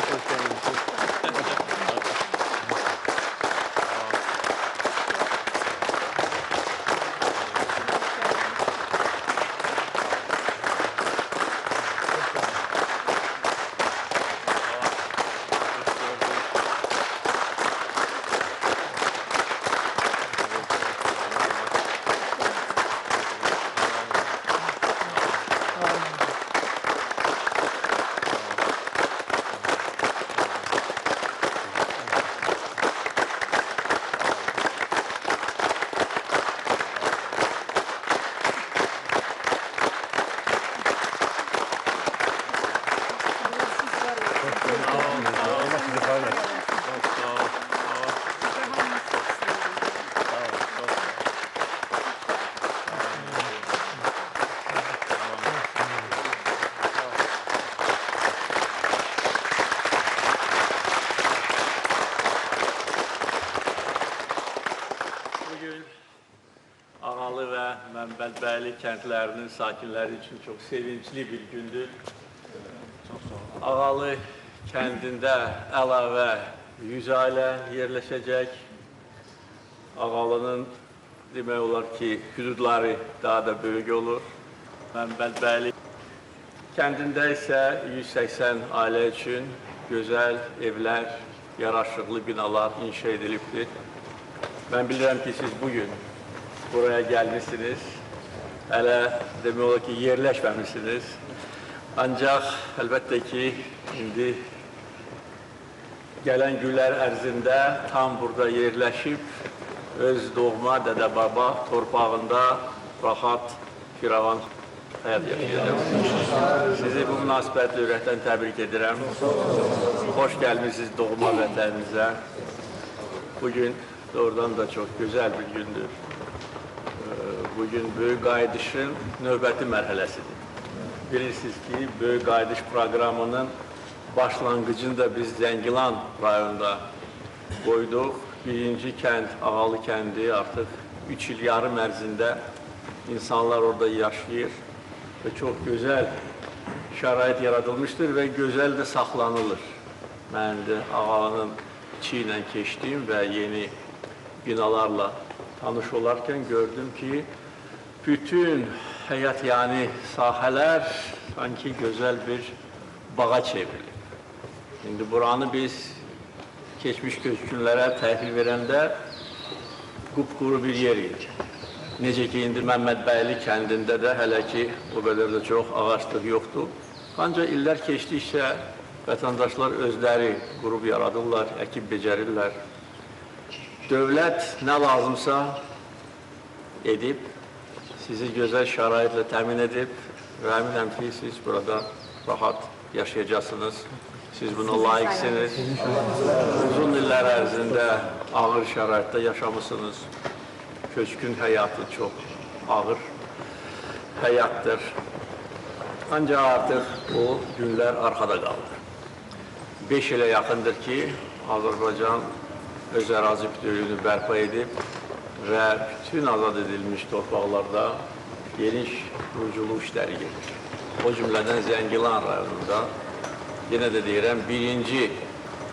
hoş geldiniz. Bugün Ağalı və Məmmədbəyli kəndlərinin sakinləri üçün çox sevincli bir gündür. Ağalı kəndində əlavə 100 ailə yerləşəcək. Ağalının demək olar ki, hüdudları daha da böyük olur. Məmmədbəyli kəndində isə 180 ailə üçün gözəl evlər, yaraşıqlı binalar inşa edilibdir. Ben bilirəm ki, siz bugün buraya gəlmişsiniz. Hələ demək olar ki, yerləşməmişsiniz. Ancaq əlbəttə ki, indi gələn günlər ərzində tam burada yerləşib, öz doğma dədə-baba torpağında rahat, firavan həyat yaşayacaq. Sizi bu münasibətlə ürəkdən təbrik edirəm. Xoş gəlmişsiniz doğma vətəninizə. Bugün doğrudan da çok güzel bir gündür. Bugün Böyük Qayıdışın növbəti mərhələsidir. Bilirsiniz ki, Böyük Qayıdış proqramının başlanğıcını da biz Zəngilan rayonunda qoyduq. Birinci kənd, Ağalı kəndi artıq 3 il yarım ərzində insanlar orada yaşayır və çox gözəl şərait yaradılmışdır və gözəl də saxlanılır. Mən də Ağalının içi ilə keçdim və yeni binalarla tanış olarkən gördüm ki, bütün həyat yani sahələr sanki gözəl bir bağa çevrilir. Şimdi buranı biz keçmiş köçkünlərə təhvil verəndə qupquru bir yer idi. Necə ki, indi Məmmədbəyli kəndində də hələ ki, o qədər də çox ağaçlıq yoxdur. Ancaq illər keçdikcə vətəndaşlar özləri qrup yaradırlar, əkib becərirlər. Dövlət nə lazımsa edib, sizi gözəl şəraitlə təmin edib və əminəm ki, siz burada rahat yaşayacaqsınız. Siz buna layiqsiniz. Uzun illər ərzində ağır şəraitdə yaşamışsınız. Köçkün həyatı çox ağır həyatdır. Ancaq artıq o günlər arxada qaldı. 5 ilə yaxındır ki, Azərbaycan öz ərazi bütövlüyünü bərpa edib və bütün azad edilmiş torpaqlarda geniş quruculuq işləri gedir. O cümlədən Zəngilan rayonunda, yenə də deyirəm, birinci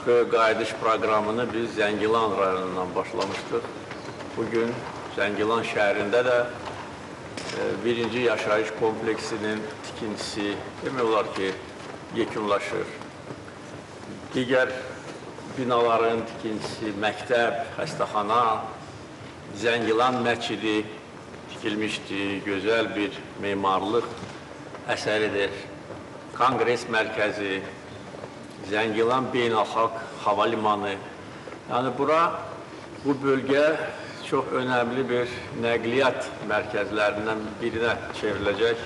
Böyük Qayıdış proqramını biz Zəngilan rayonundan başlamışdıq. Bugün Zəngilan şəhərində də birinci yaşayış kompleksinin tikintisi demək olar ki, yekunlaşır. Digər binaların tikintisi, məktəb, xəstəxana, Zəngilan məscidi tikilmişdi, gözəl bir memarlıq əsəridir. Kongres mərkəzi, Zəngilan beynəlxalq hava limanı. Yəni bura, bu bölgə çox önəmli bir nəqliyyat mərkəzlərindən birinə çevriləcək.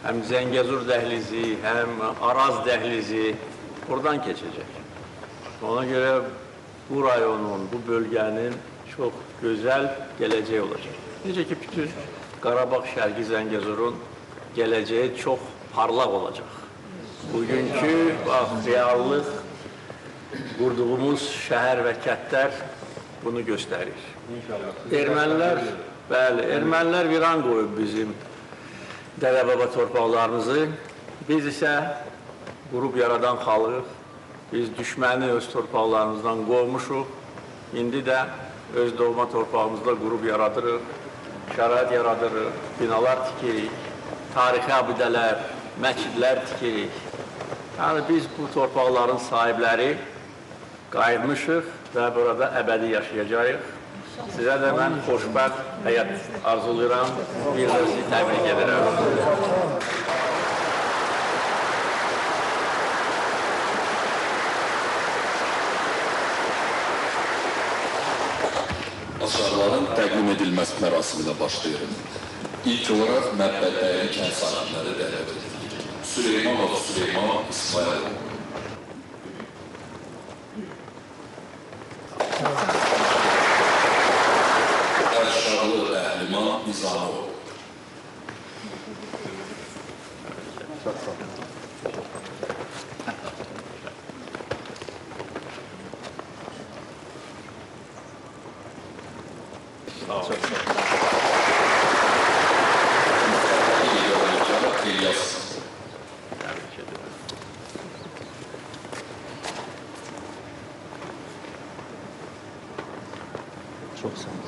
Həm Zəngəzur dəhlizi, həm Araz dəhlizi oradan keçəcək. Ona görə bu rayonun, bu bölgənin çox gözəl gələcəyi olacaq. Necə ki, bütün Qarabağ Şərqi Zəngəzurun gələcəyi çox parlaq olacaq. Bugünkü reallıq, qurduğumuz şəhər və kəndlər bunu göstərir. Ermənilər, bəli, ermənilər viran qoyub bizim dədə-baba torpaqlarımızı. Biz isə qrup yaradan xalıq, Biz düşməni öz torpaqlarımızdan qovmuşuq. İndi də öz doğma torpağımızda qurub yaradırıq, şərait yaradırıq, binalar tikirik, tarixi abidələr, məscidlər tikirik. Yəni biz bu torpaqların sahibləri qayıtmışıq və burada əbədi yaşayacağıq. Sizə də mən xoşbəxt həyat arzulayıram, bir də sizi təbrik edirəm. Açarların təqdim edilməsi mərasiminə başlayırıq. İlk olaraq Məbbədlərin kənd sakinləri dəvət edilir. Süleymanov Süleyman İsmailov. Əlşarlı Əhliman Nizamov. Çok sağ olun.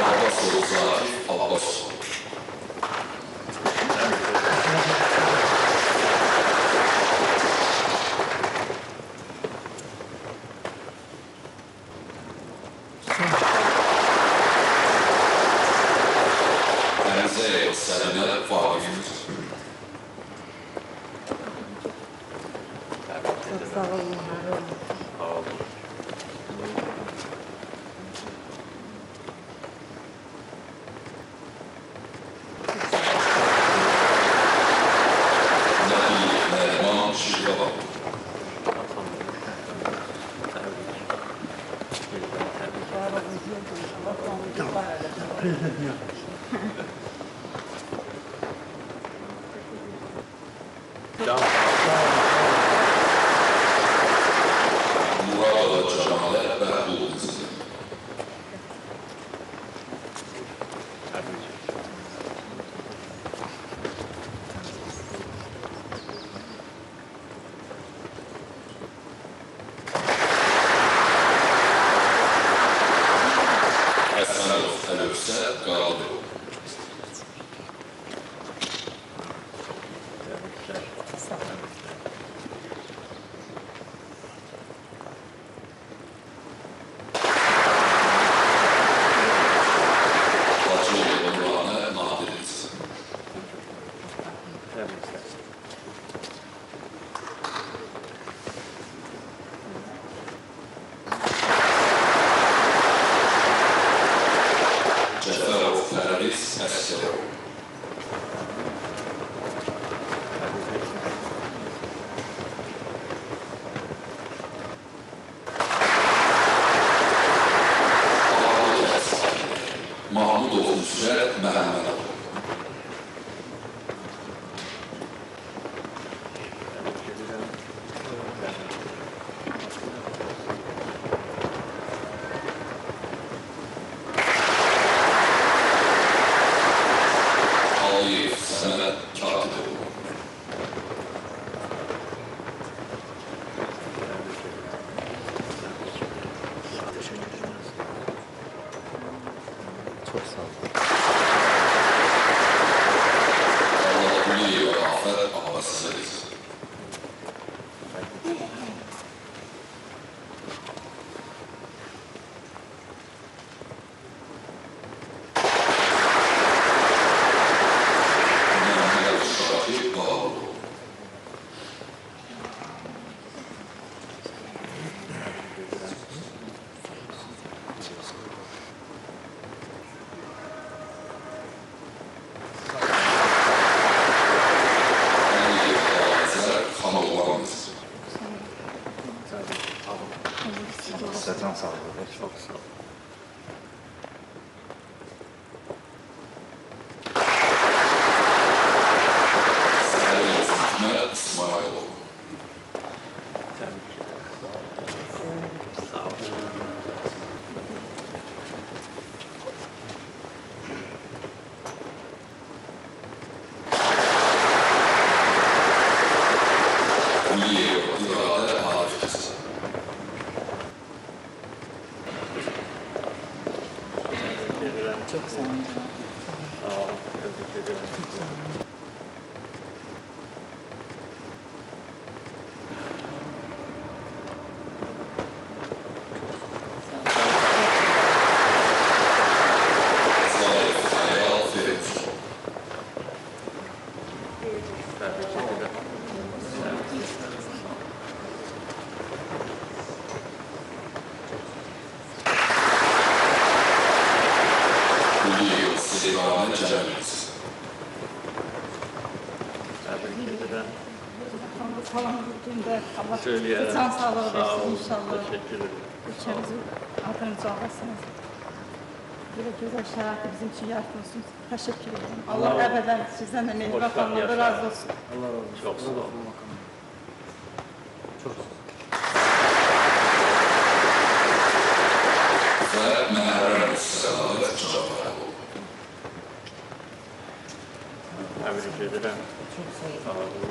Abbasov Zakif Abbasov. Ənzəyev Səlimə Vaqif. Çok sağ olun. Nəbi Nərman Şirqavan. Muradova Cəmalə Bəhlul qızı. Həsənov Əlövsə Qadir. Hacıyev Nurhanə Nadir qızı. Cəfərov Fəriz Əsgərov. Mahmudov Nüsrət Məhəmmədov. Aliyev Səməd Katibov. Çok sağ olun. Allahquliyev Afət Abbasəli. Məhəmməd Şafi Qavalov. Əliyev Azər Xanoğlan qızı. Sercan sağ olun. Çok sağ olun. Səliyev Hikmət İsmailov. Təbrik edirəm. Kuliyev Süleyman'ı Cemil. Təbrik edirəm. Falan günde Allah Söyleyerek. can sağlığı Sağ versin olun. inşallah. Teşekkür ederim. Ülkemizin adını çoğalsınız. Böyle güzel şartı bizim için yaratmışsınız. Teşekkür ederim. Allah olsun. ebeden sizden de mecbur Hoşça kalmadı yaşa. razı olsun. Çok sağ olun. Ve Mehrem Selamet Cavaroğlu. Təbrik edirəm. Sağ olun.